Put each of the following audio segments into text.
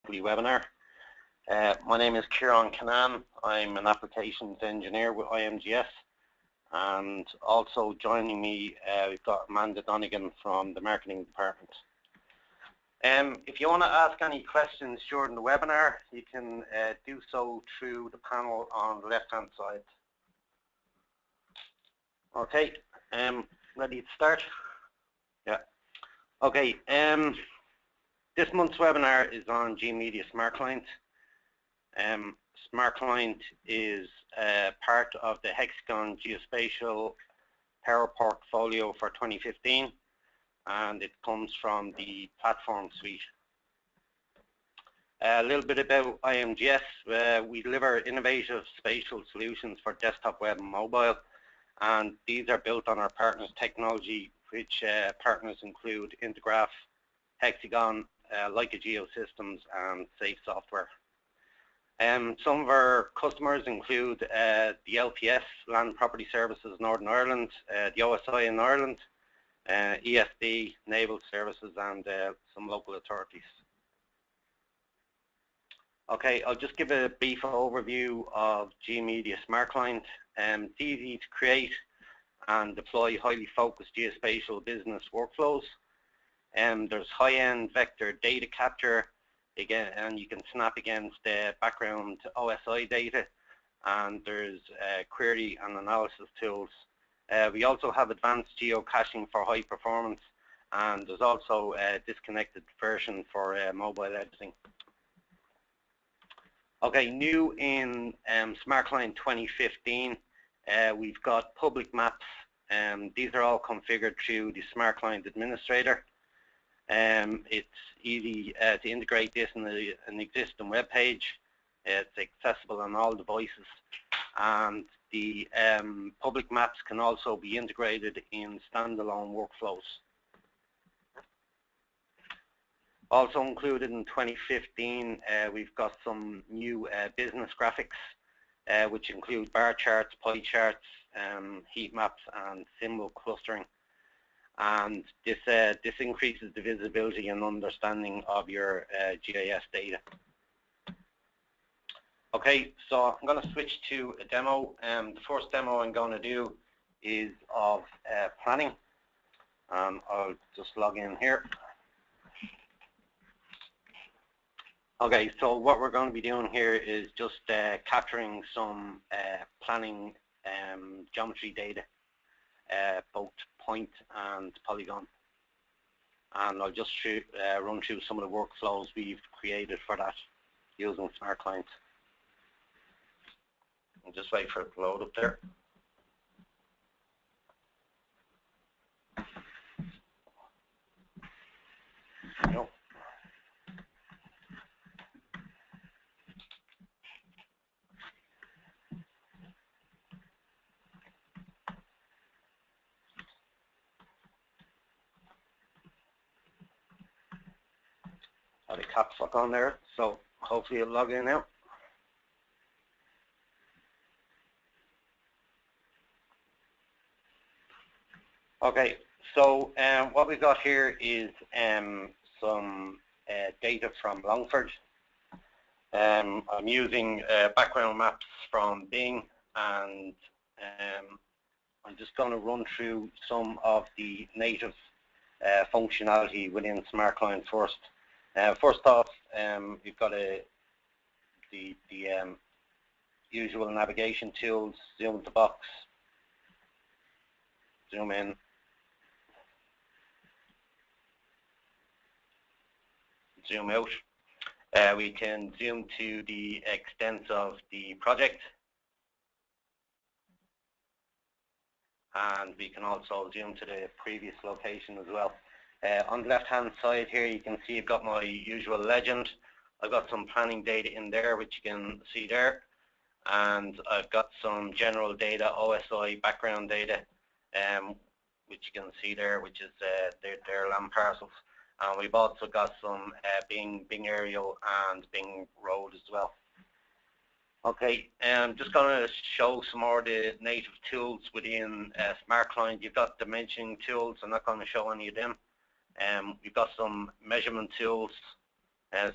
webinar. My name is Kieran Canan. I'm an applications engineer with IMGS, and also joining me we've got Amanda Donegan from the marketing department. If you want to ask any questions during the webinar, you can do so through the panel on the left-hand side. Okay, ready to start? Yeah. Okay. This month's webinar is on GeoMedia Smart Client. Smart Client is part of the Hexagon Geospatial Power Portfolio for 2015, and it comes from the platform suite. A little bit about IMGS. We deliver innovative spatial solutions for desktop, web, and mobile, and these are built on our partners' technology, which partners include Intergraph, Hexagon, Leica Geosystems, and Safe Software. Some of our customers include the LPS, Land Property Services Northern Ireland, the OSI in Ireland, ESB, Naval Services, and some local authorities. Okay, I'll just give a brief overview of GeoMedia Smart Client. It's easy to create and deploy highly focused geospatial business workflows. There's high-end vector data capture, again, and you can snap against background OSI data, and there's query and analysis tools. We also have advanced geocaching for high performance, and there's also a disconnected version for mobile editing. Okay, new in Smart Client 2015, we've got public maps. These are all configured through the Smart Client Administrator. It's easy to integrate this in an existing web page. It's accessible on all devices, and the public maps can also be integrated in standalone workflows. Also included in 2015, we've got some new business graphics, which include bar charts, pie charts, heat maps, and symbol clustering. And this increases the visibility and understanding of your GIS data. Okay, so I'm going to switch to a demo. The first demo I'm going to do is of planning. I'll just log in here. Okay, so what we're going to be doing here is just capturing some planning geometry data, both point and polygon. And I'll just run through some of the workflows we've created for that using Smart Client. I'll just wait for it to load up there. No. Got a caps lock on there, so hopefully it'll log in now. Okay, so what we've got here is some data from Longford. I'm using background maps from Bing, and I'm just going to run through some of the native functionality within Smart Client first. First off, we've got the usual navigation tools: zoom to box, zoom in, zoom out. We can zoom to the extent of the project, and we can also zoom to the previous location as well. On the left-hand side here, you can see I've got my usual legend. I've got some planning data in there, which you can see there, and I've got some general data, OSI background data, which you can see there, which is their land parcels. And we've also got some Bing aerial and Bing road as well. Okay, I'm just going to show some more of the native tools within Smart Client. You've got dimensioning tools. I'm not going to show any of them. We've got some measurement tools.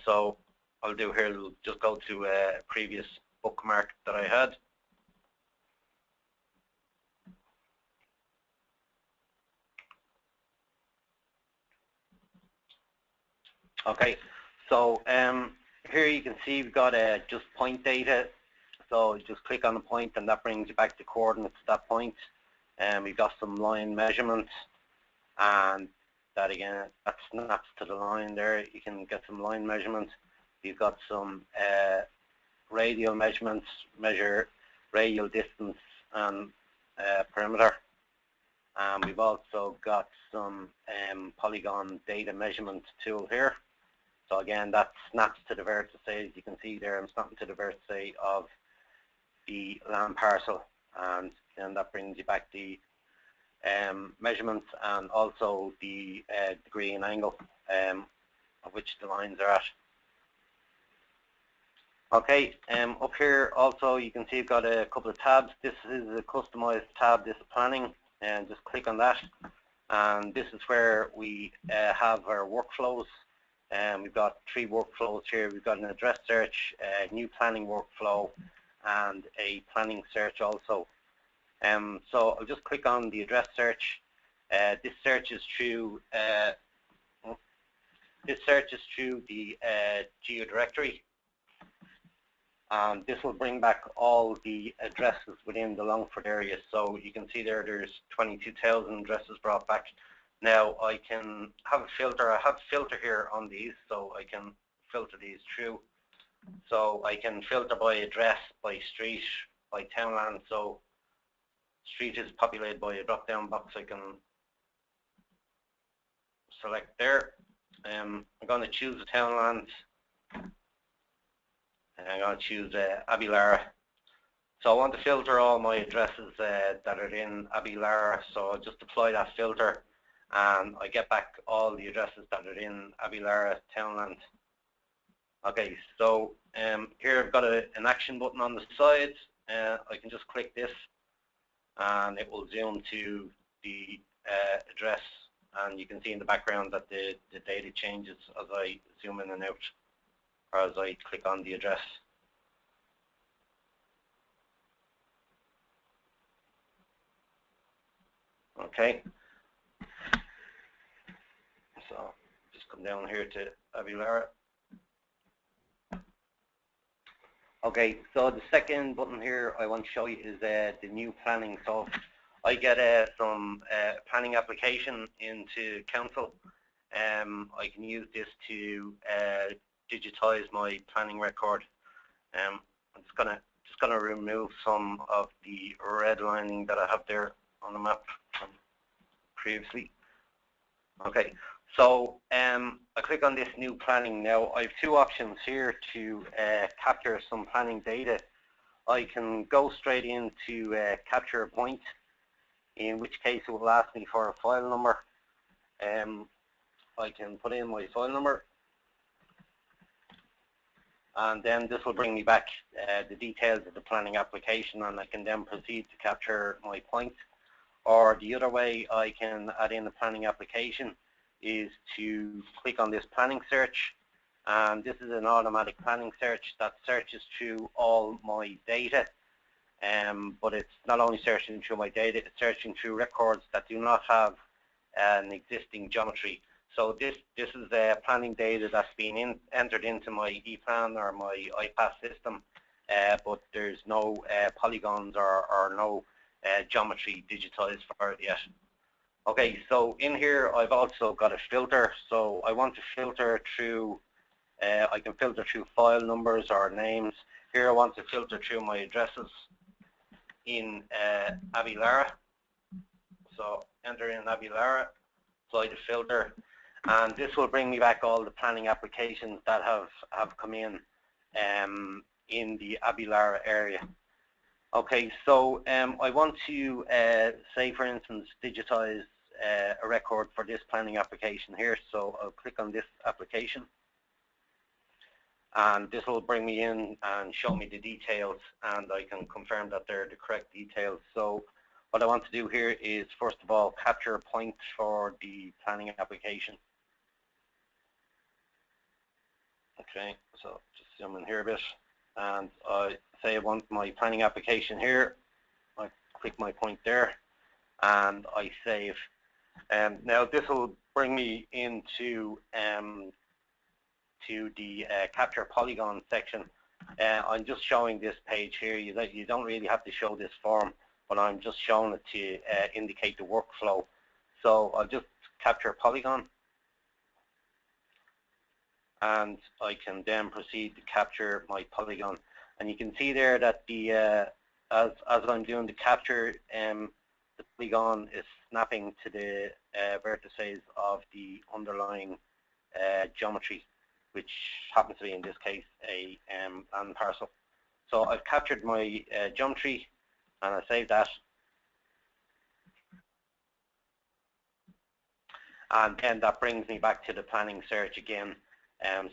So I'll do here is just go to a previous bookmark that I had. Okay, so here you can see we've got just point data. So just click on the point and that brings you back the coordinates to that point. We've got some line measurements, and that again, that snaps to the line there. You can get some line measurements. You've got some radial measurements, measure radial distance and perimeter. We've also got some polygon data measurement tool here. So again, that snaps to the vertices. You can see there I'm snapping to the vertices of the land parcel, and then that brings you back the measurements and also the degree and angle of which the lines are at. Okay, up here also you can see you've got a couple of tabs. This is a customized tab, this is planning, and just click on that. And this is where we have our workflows. We've got 3 workflows here. We've got an address search, a new planning workflow, and a planning search also. So I'll just click on the address search. This search is through the geo directory. This will bring back all the addresses within the Longford area. So you can see there's 22,000 addresses brought back. Now I can have a filter. I have a filter here on these, so I can filter these through. So I can filter by address, by street, by townland. So street is populated by a drop-down box. I can select there. I'm going to choose the townland. And I'm going to choose Abilara. So I want to filter all my addresses that are in Abilara. So I'll just apply that filter, and I get back all the addresses that are in Abilara townland. Okay, so here I've got an action button on the side. I can just click this, and it will zoom to the address, and you can see in the background that the data changes as I zoom in and out, or as I click on the address. Okay, so just come down here to Abilara. Okay, so the second button here I want to show you is the new planning. So I get some planning application into council. I can use this to digitize my planning record. I'm just gonna remove some of the redlining that I have there on the map from previously. Okay, so I click on this new planning. Now I have 2 options here to capture some planning data. I can go straight into capture a point, in which case it will ask me for a file number. I can put in my file number, and then this will bring me back the details of the planning application, and I can then proceed to capture my point. Or the other way I can add in the planning application is to click on this planning search, and this is an automatic planning search that searches through all my data. But it's not only searching through my data, it's searching through records that do not have an existing geometry. So this is planning data that's been entered into my ePlan or my iPass system, but there's no polygons or no geometry digitized for it yet. Okay, so in here I've also got a filter. So I want to filter through, I can filter through file numbers or names. Here I want to filter through my addresses in Abilara. So enter in Abilara, apply the filter, and this will bring me back all the planning applications that have come in the Abilara area. Okay, so I want to say, for instance, digitize a record for this planning application here. So I'll click on this application, and this will bring me in and show me the details, and I can confirm that they're the correct details. So what I want to do here is, first of all, capture a point for the planning application. Okay, so just zoom in here a bit, and I say I want my planning application here. I click my point there, and I save. Now this will bring me into to the capture polygon section. I'm just showing this page here. You don't really have to show this form, but I'm just showing it to indicate the workflow. So I'll just capture polygon, and I can then proceed to capture my polygon. And you can see there that the as I'm doing the capture, the polygon is snapping to the vertices of the underlying geometry, which happens to be in this case a land parcel. So I've captured my geometry, and I save that. And then that brings me back to the planning search again,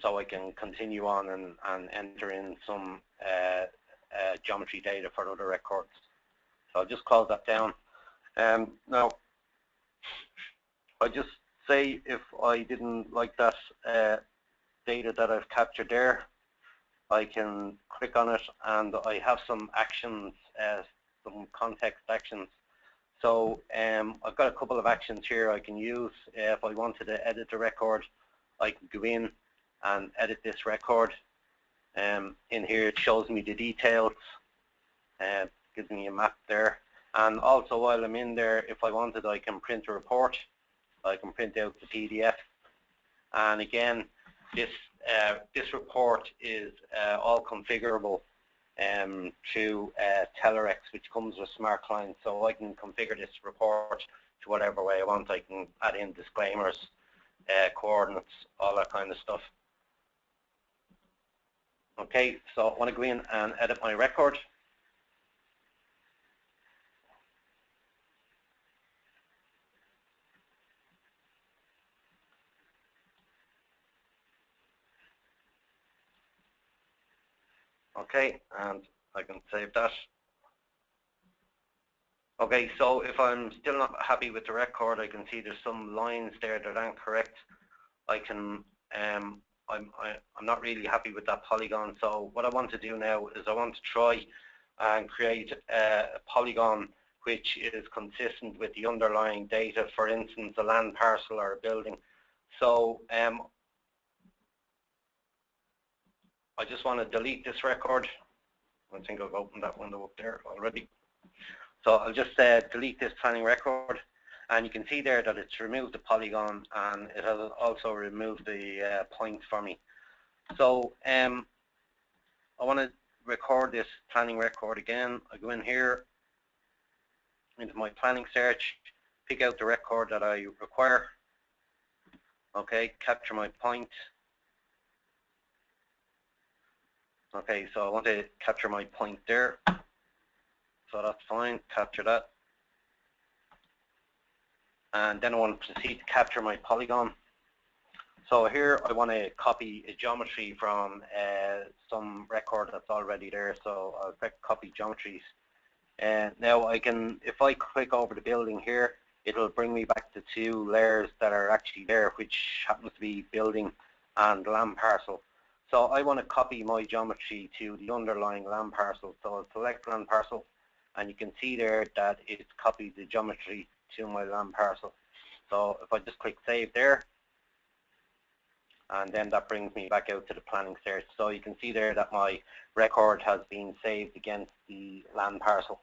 so I can continue on and enter in some geometry data for other records. So I'll just close that down. Now, I just say if I didn't like that data that I've captured there, I can click on it, and I have some actions, some context actions. So I've got a couple of actions here I can use. If I wanted to edit the record, I can go in and edit this record. In here it shows me the details, gives me a map there. And also while I'm in there, if I wanted, I can print a report. I can print out the PDF. And again, this report is all configurable through Telerex, which comes with Smart Client. So I can configure this report to whatever way I want. I can add in disclaimers, coordinates, all that kind of stuff. Okay, so I want to go in and edit my record. Okay, and I can save that. Okay, so if I'm still not happy with the record, I can see there's some lines there that aren't correct. I can, I'm not really happy with that polygon. So what I want to do now is I want to try and create a polygon which is consistent with the underlying data, for instance, a land parcel or a building. So I just want to delete this record. I think I've opened that window up there already. So I'll just delete this planning record, and you can see there that it's removed the polygon, and it has also removed the point for me. So I want to record this planning record again. I go in here into my planning search, pick out the record that I require. Okay, capture my point. Okay, so I want to capture my point there. So that's fine, capture that. And then I want to proceed to capture my polygon. So here I want to copy a geometry from some record that's already there. So I'll click copy geometries. Now I can, if I click over the building here, it'll bring me back to two layers that are actually there, which happens to be building and land parcel. So I want to copy my geometry to the underlying land parcel. So I'll select land parcel, and you can see there that it's copied the geometry to my land parcel. So if I just click save there, and then that brings me back out to the planning search. So you can see there that my record has been saved against the land parcel.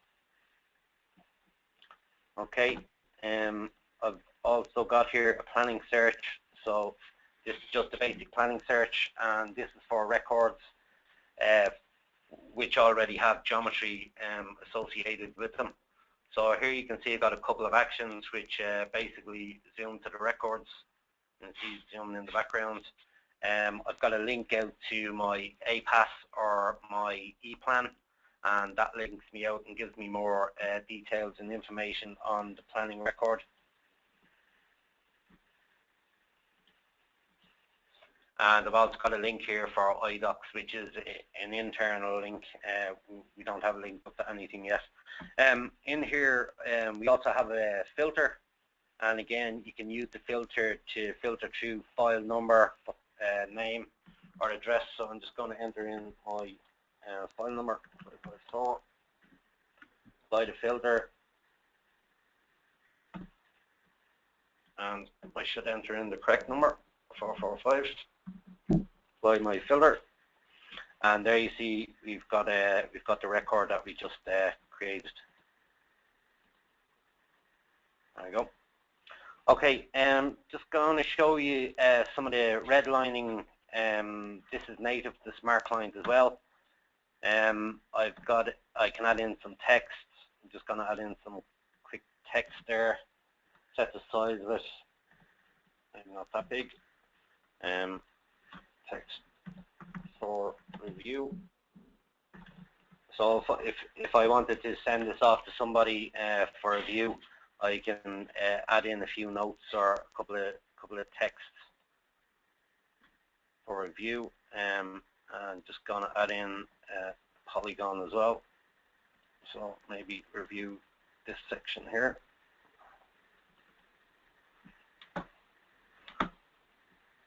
Okay, I've also got here a planning search. So this is just a basic planning search, and this is for records which already have geometry associated with them. So here you can see I've got a couple of actions which basically zoom to the records. You can see zooming in the background. I've got a link out to my APAS or my ePlan, and that links me out and gives me more details and information on the planning record. And I've also got a link here for iDocs, which is an internal link. We don't have a link up to anything yet. In here, we also have a filter. And again, you can use the filter to filter through file number, name, or address. So I'm just going to enter in my file number 554, apply the filter, and I should enter in the correct number, 445. Apply my filter, and there you see we've got the record that we just created. There we go. Okay, just going to show you some of the redlining. This is native to the Smart Client as well. I can add in some text. I'm just going to add in some quick text there. Set the size of it. Maybe not that big. Text for review. So if I wanted to send this off to somebody for review, I can add in a few notes or a couple of texts for review. And just gonna add in polygon as well. So maybe review this section here.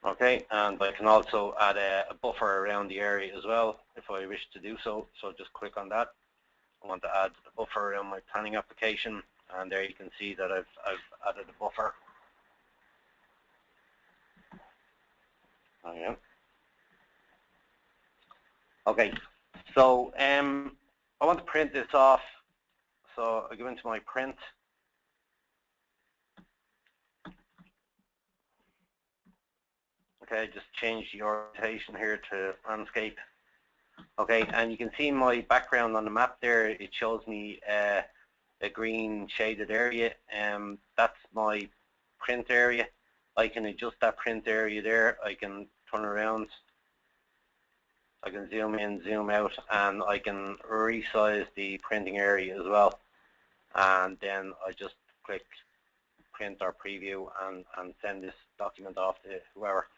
Okay, and I can also add a buffer around the area as well if I wish to do so. So just click on that. I want to add a buffer around my planning application, and there you can see that I've added a buffer. Okay. Okay, so I want to print this off. So I go into my print. Okay, just change the orientation here to landscape. Okay, and you can see my background on the map there. It shows me a green shaded area. That's my print area. I can adjust that print area there. I can turn around. I can zoom in, zoom out, and I can resize the printing area as well. And then I just click print or preview and send this document off to whoever.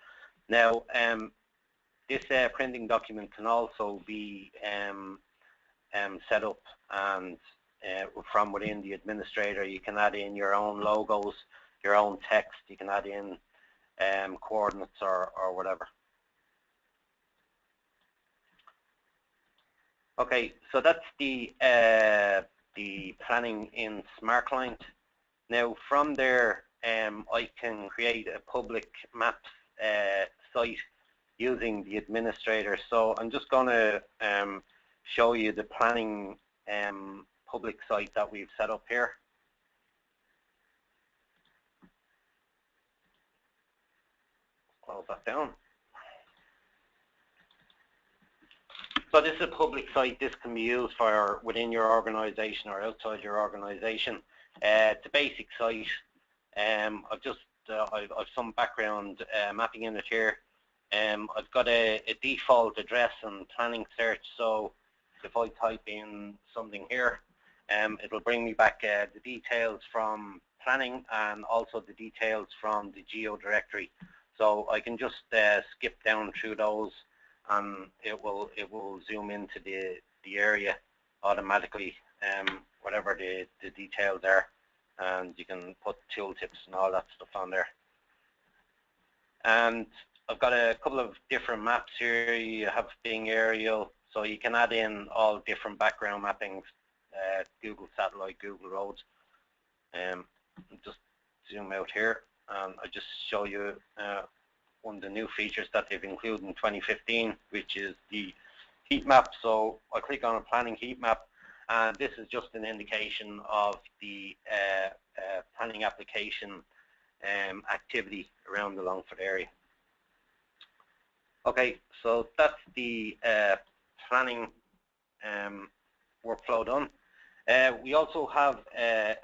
Now, this printing document can also be set up, and from within the administrator, you can add in your own logos, your own text. You can add in coordinates or whatever. Okay, so that's the planning in Smart Client. Now, from there, I can create a public maps site using the administrator. So I'm just going to show you the planning public site that we've set up here. Close that down. So this is a public site. This can be used for within your organization or outside your organization. It's a basic site. I've some background mapping in it here. I've got a default address and planning search. So if I type in something here, it'll bring me back the details from planning and also the details from the geo directory. So I can just skip down through those, and it will zoom into the area automatically, whatever the details are, and you can put tooltips and all that stuff on there. And I've got a couple of different maps here. You have Bing aerial, so you can add in all different background mappings, Google satellite, Google roads. Just zoom out here, and I just show you one of the new features that they've included in 2015, which is the heat map. So I click on a planning heat map, and this is just an indication of the planning application activity around the Longford area. Okay, so that's the planning workflow done. We also have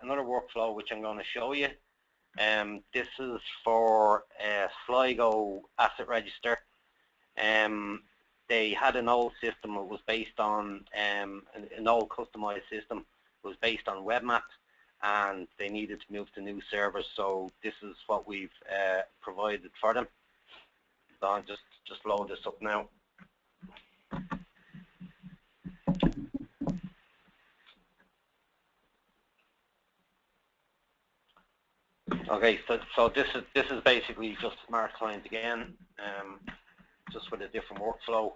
another workflow which I'm going to show you. This is for Sligo Asset Register. They had an old system. It was based on an old customized system. It was based on web maps, and they needed to move to new servers. So this is what we've provided for them. So I'll just load this up now. Okay, so this is basically just Smart Client again. just with a different workflow.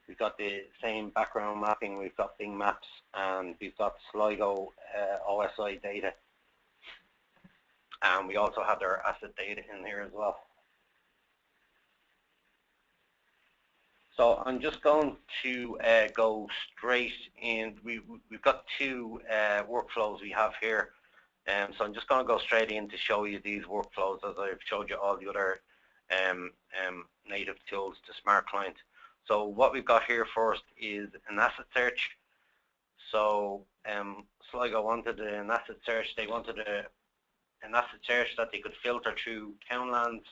We've got the same background mapping, we've got Bing Maps, and we've got Sligo OSI data. And we also have their asset data in here as well. So I'm just going to go straight in. We've got two workflows we have here. So I'm just going to go straight in to show you these workflows as I've showed you all the other native tools to Smart Client. So what we've got here first is an asset search. So Sligo wanted an asset search. They wanted an asset search that they could filter through townlands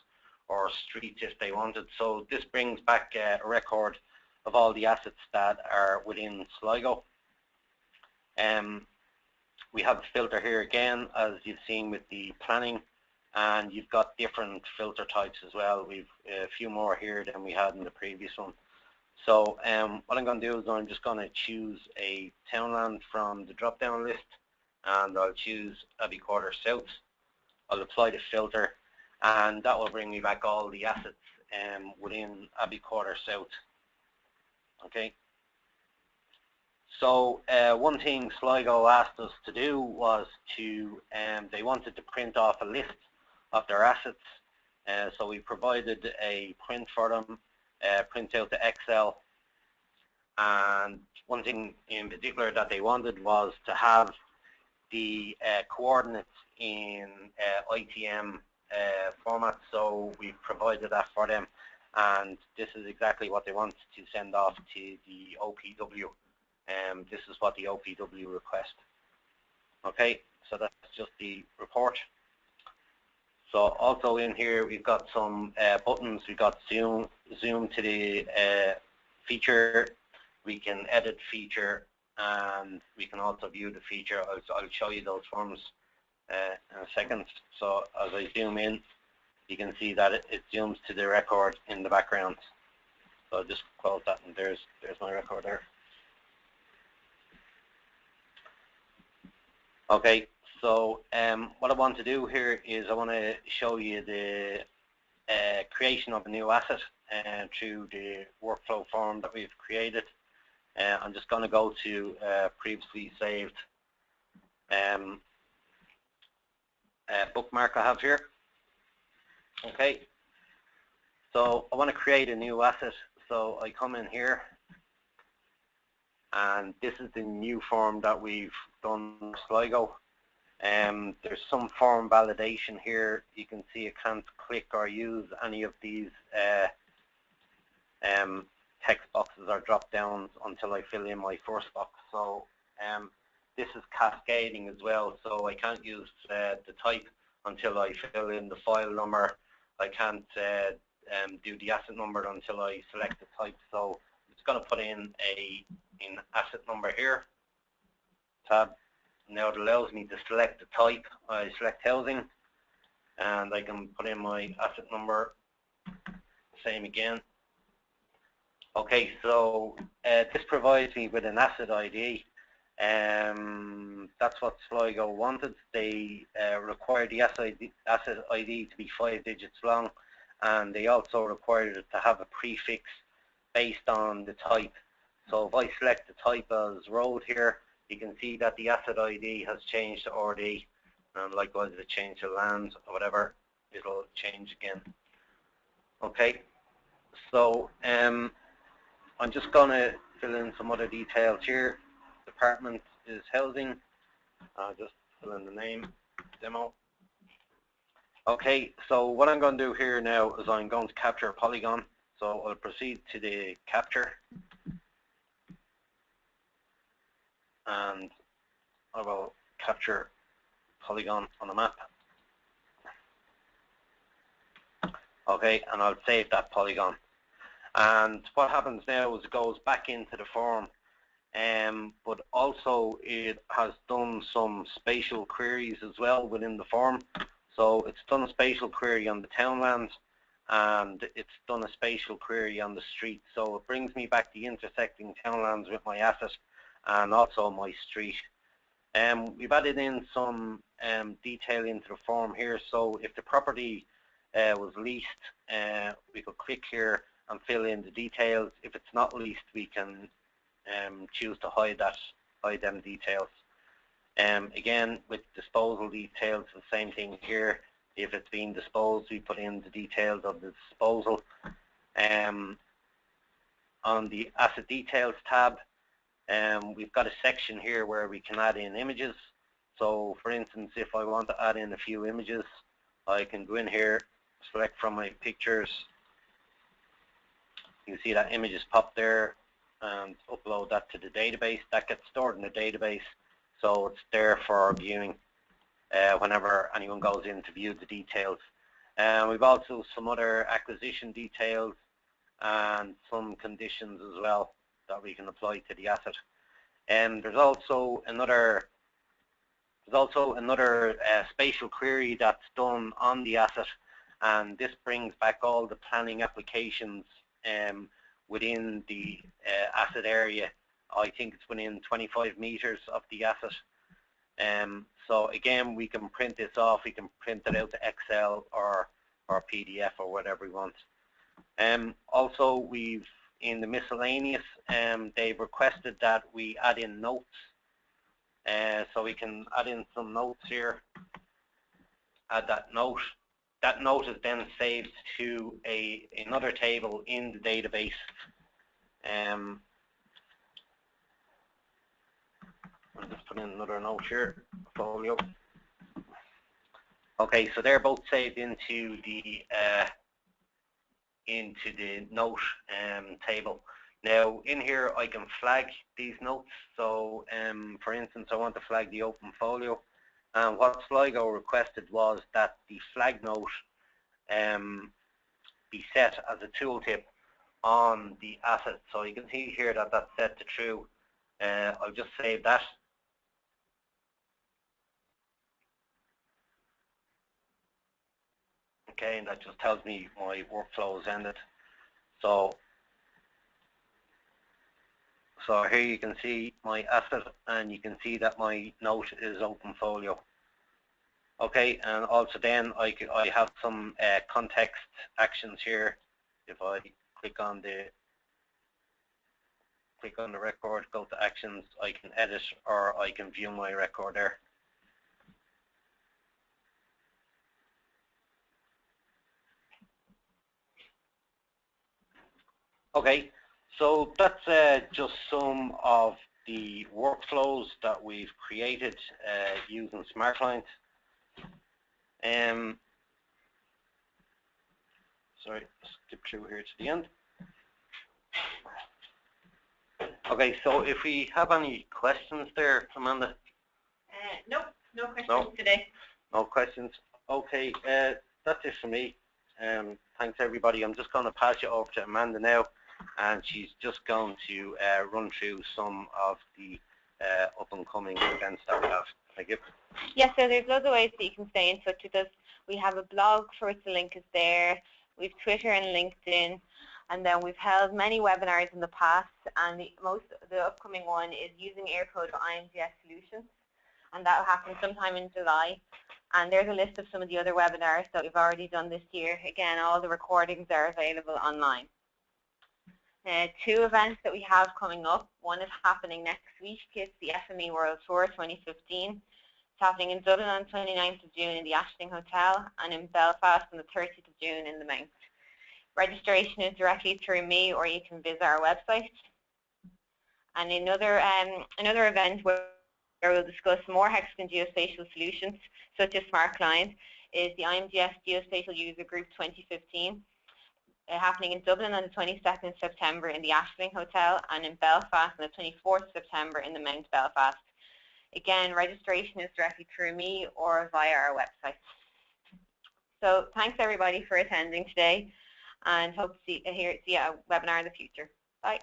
or streets if they wanted. So this brings back a record of all the assets that are within Sligo. We have a filter here again, as you've seen with the planning, and you've got different filter types as well. We've a few more here than we had in the previous one. So what I'm going to do is I'm just going to choose a townland from the drop-down list, and I'll choose Abbey Quarter South. I'll apply the filter, and that will bring me back all the assets within Abbey Quarter South. Okay. So one thing Sligo asked us to do was to, they wanted to print off a list of their assets. So we provided a print for them, print out the Excel. And one thing in particular that they wanted was to have the coordinates in ITM format. So we provided that for them. And this is exactly what they want to send off to the OPW. This is what the OPW request. Okay, so that's just the report. So also in here we've got some buttons. We've got zoom to the feature. We can edit feature, and we can also view the feature. I'll show you those forms in a second. So as I zoom in, you can see that it zooms to the record in the background. So I'll just close that, and there's my record there. Okay, so what I want to do here is I want to show you the creation of a new asset through the workflow form that we've created. I'm just going to go to previously saved bookmark I have here. Okay, so I want to create a new asset. So I come in here, and this is the new form that we've done in Sligo. There's some form validation here. You can see I can't click or use any of these text boxes or drop downs until I fill in my first box. So this is cascading as well, so I can't use the type until I fill in the file number. I can't do the asset number until I select the type. So it's going to put in an asset number here, tab. Now it allows me to select the type. I select housing, and I can put in my asset number, same again. Okay, so this provides me with an asset ID. That's what Sligo wanted. They required the asset ID to be 5 digits long, and they also required it to have a prefix based on the type. So if I select the type as road here, you can see that the asset ID has changed to RD, and likewise if it changed to land or whatever, it'll change again. Okay, so I'm just going to fill in some other details here. Department is housing. I'll just fill in the name, demo. Okay, so what I'm going to do here now is I'm going to capture a polygon. So I'll proceed to the capture, and I will capture polygon on a map. Okay, and I'll save that polygon. And what happens now is it goes back into the form, but also it has done some spatial queries as well within the form. So it's done a spatial query on the townlands, and it's done a spatial query on the street. So it brings me back the intersecting townlands with my asset and also my street. We've added in some detail into the form here. So if the property was leased, we could click here and fill in the details. If it's not leased, we can choose to hide them details. Again, with disposal details, the same thing here. If it's being disposed, we put in the details of the disposal. On the Asset Details tab, we've got a section here where we can add in images. So, for instance, if I want to add in a few images, I can go in here, select from my pictures. You can see that images pop there, and upload that to the database. That gets stored in the database, so it's there for viewing whenever anyone goes in to view the details. We've also some other acquisition details and some conditions as well that we can apply to the asset. There's also another spatial query that's done on the asset, and this brings back all the planning applications within the asset area. I think it's within 25 meters of the asset. So again, we can print this off. We can print it out to Excel or PDF or whatever we want. Also, we've in the miscellaneous, they've requested that we add in notes. So we can add in some notes here. Add that note. That note is then saved to another table in the database. I'll just put in another note here, portfolio. Okay, so they're both saved into the note table. Now, in here, I can flag these notes. So, for instance, I want to flag the open folio. And what Sligo requested was that the flag note be set as a tooltip on the asset. So you can see here that that's set to true. I'll just save that. Okay, and that just tells me my workflow is ended. So here you can see my asset, and you can see that my note is open folio. Okay, and also then I have some context actions here. If I click on the record, go to actions, I can edit or I can view my record there. Okay, so that's just some of the workflows that we've created using Smart Client. Sorry, skip through here to the end. Okay, so if we have any questions there, Amanda? Nope, no questions today. No questions. Okay, that's it for me. Thanks everybody. I'm just going to pass you over to Amanda now, and she's just going to run through some of the up and coming events that we have. Thank you. Yes, so there's loads of ways that you can stay in touch with us. We have a blog for which the link is there. We've Twitter and LinkedIn, and then we've held many webinars in the past, and the upcoming one is using Aircode for IMGS solutions, and that will happen sometime in July. And there's a list of some of the other webinars that we've already done this year. Again, all the recordings are available online. Two events that we have coming up. One is happening next week. It's the SME World Tour 2015. It's happening in Dublin on 29th of June in the Ashling Hotel, and in Belfast on the 30th of June in the Mount. Registration is directly through me, or you can visit our website. And another event where we'll discuss more hexagon geospatial solutions, such as Smart Client, is the IMGS Geospatial User Group 2015. Happening in Dublin on the 22nd of September in the Ashling Hotel, and in Belfast on the 24th of September in the Mount Belfast. Again, registration is directly through me or via our website. So thanks everybody for attending today, and hope to see you at a webinar in the future. Bye.